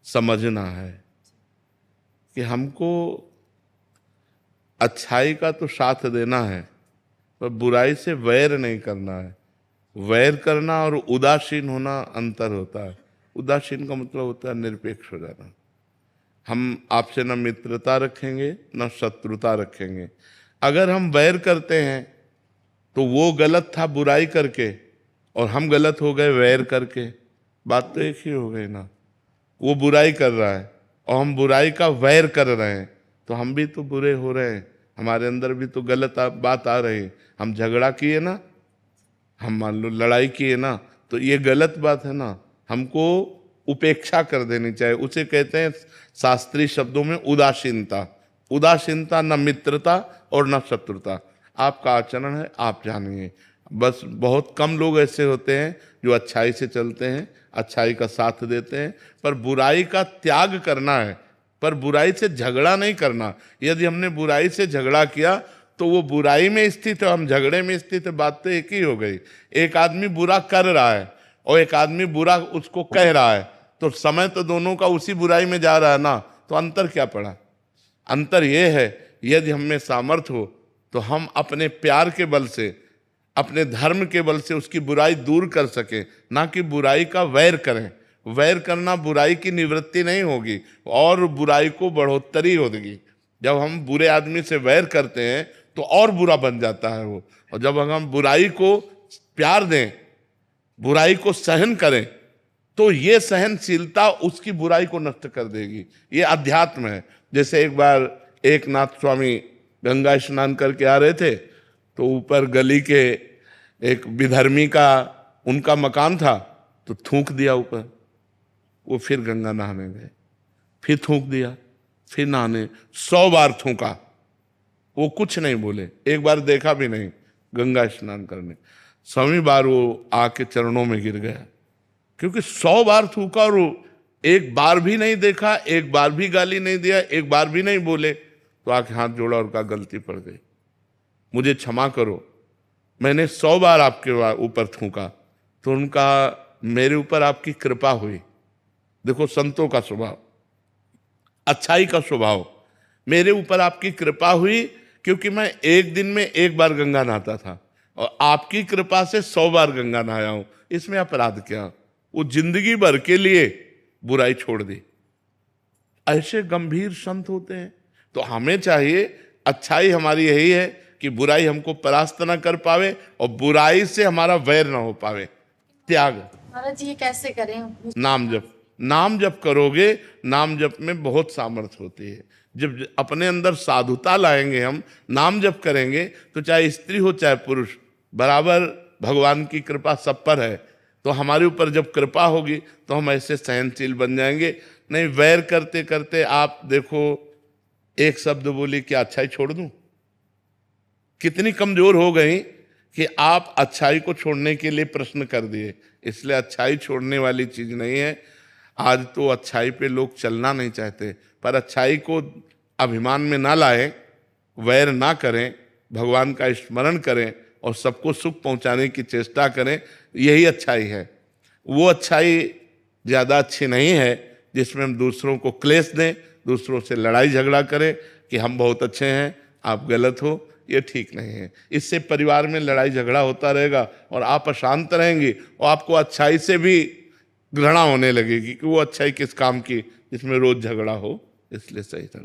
समझना है कि हमको अच्छाई का तो साथ देना है, पर बुराई से वैर नहीं करना है। वैर करना और उदासीन होना अंतर होता है। उदासीन का मतलब होता है निरपेक्ष हो जाना। हम आपसे न मित्रता रखेंगे न शत्रुता रखेंगे। अगर हम वैर करते हैं तो वो गलत था बुराई करके और हम गलत हो गए वैर करके, बात तो एक ही हो गई ना। वो बुराई कर रहा है और हम बुराई का वैर कर रहे हैं, तो हम भी तो बुरे हो रहे हैं, हमारे अंदर भी तो गलत बात आ रही। हम झगड़ा किए ना, हम मान लो लड़ाई किए ना, तो ये गलत बात है ना। हमको उपेक्षा कर देनी चाहिए। उसे कहते हैं शास्त्रीय शब्दों में उदासीनता। उदासीनता न मित्रता और न शत्रुता। आपका आचरण है, आप जानिए। बस बहुत कम लोग ऐसे होते हैं जो अच्छाई से चलते हैं, अच्छाई का साथ देते हैं, पर बुराई का त्याग करना है, पर बुराई से झगड़ा नहीं करना। यदि हमने बुराई से झगड़ा किया तो वो बुराई में स्थित है, हम झगड़े में स्थित है, बात तो एक ही हो गई। एक आदमी बुरा कर रहा है और एक आदमी बुरा उसको कह रहा है, तो समय तो दोनों का उसी बुराई में जा रहा है ना, तो अंतर क्या पड़ा? अंतर ये है, यदि हम में सामर्थ्य हो तो हम अपने प्यार के बल से, अपने धर्म के बल से उसकी बुराई दूर कर सके, ना कि बुराई का वैर करें। वैर करना बुराई की निवृत्ति नहीं होगी और बुराई को बढ़ोतरी होगी। जब हम बुरे आदमी से वैर करते हैं तो और बुरा बन जाता है वो, और जब हम बुराई को प्यार दें, बुराई को सहन करें, तो ये सहनशीलता उसकी बुराई को नष्ट कर देगी। ये अध्यात्म है। जैसे एक बार एक नाथ स्वामी गंगा स्नान करके आ रहे थे, तो ऊपर गली के एक विधर्मी का उनका मकान था, तो थूक दिया ऊपर। वो फिर गंगा नहाने गए, फिर थूक दिया, फिर नहाने, 100 बार थूका। वो कुछ नहीं बोले, एक बार देखा भी नहीं गंगा स्नान करने। 100वीं बार वो आके चरणों में गिर गया, क्योंकि 100 बार थूका और वो एक बार भी नहीं देखा, एक बार भी गाली नहीं दिया, एक बार भी नहीं बोले। तो आके हाथ जोड़ा और कहा गलती पड़ गई, मुझे क्षमा करो, मैंने 100 बार आपके ऊपर थूका। तो उनका मेरे ऊपर आपकी कृपा हुई। देखो संतों का स्वभाव, अच्छाई का स्वभाव, मेरे ऊपर आपकी कृपा हुई, क्योंकि मैं एक दिन में एक बार गंगा नहाता था और आपकी कृपा से 100 बार गंगा नहाया हूं। इसमें अपराध क्या? वो जिंदगी भर के लिए बुराई छोड़ दी। ऐसे गंभीर संत होते हैं। तो हमें चाहिए, अच्छाई हमारी यही है कि बुराई हमको परास्त ना कर पावे और बुराई से हमारा वैर ना हो पावे। त्याग। महाराज जी ये कैसे करें? नाम जप। नाम जप करोगे, नाम जप में बहुत सामर्थ्य होती है। जब अपने अंदर साधुता लाएंगे, हम नाम जप करेंगे, तो चाहे स्त्री हो चाहे पुरुष, बराबर भगवान की कृपा सब पर है। तो हमारे ऊपर जब कृपा होगी तो हम ऐसे सहनशील बन जाएंगे। नहीं, वैर करते करते आप देखो, एक शब्द बोली कि अच्छाई छोड़ दूं, कितनी कमजोर हो गई कि आप अच्छाई को छोड़ने के लिए प्रश्न कर दिए। इसलिए अच्छाई छोड़ने वाली चीज नहीं है। आज तो अच्छाई पे लोग चलना नहीं चाहते, पर अच्छाई को अभिमान में ना लाएं, वैर ना करें, भगवान का स्मरण करें और सबको सुख पहुंचाने की चेष्टा करें। यही अच्छाई है। वो अच्छाई ज़्यादा अच्छी नहीं है जिसमें हम दूसरों को क्लेश दें, दूसरों से लड़ाई झगड़ा करें कि हम बहुत अच्छे हैं, आप गलत हो। ये ठीक नहीं है। इससे परिवार में लड़ाई झगड़ा होता रहेगा और आप अशांत रहेंगे और आपको अच्छाई से भी घृणा होने लगेगी कि वो अच्छाई किस काम की जिसमें रोज झगड़ा हो। इसलिए सही था।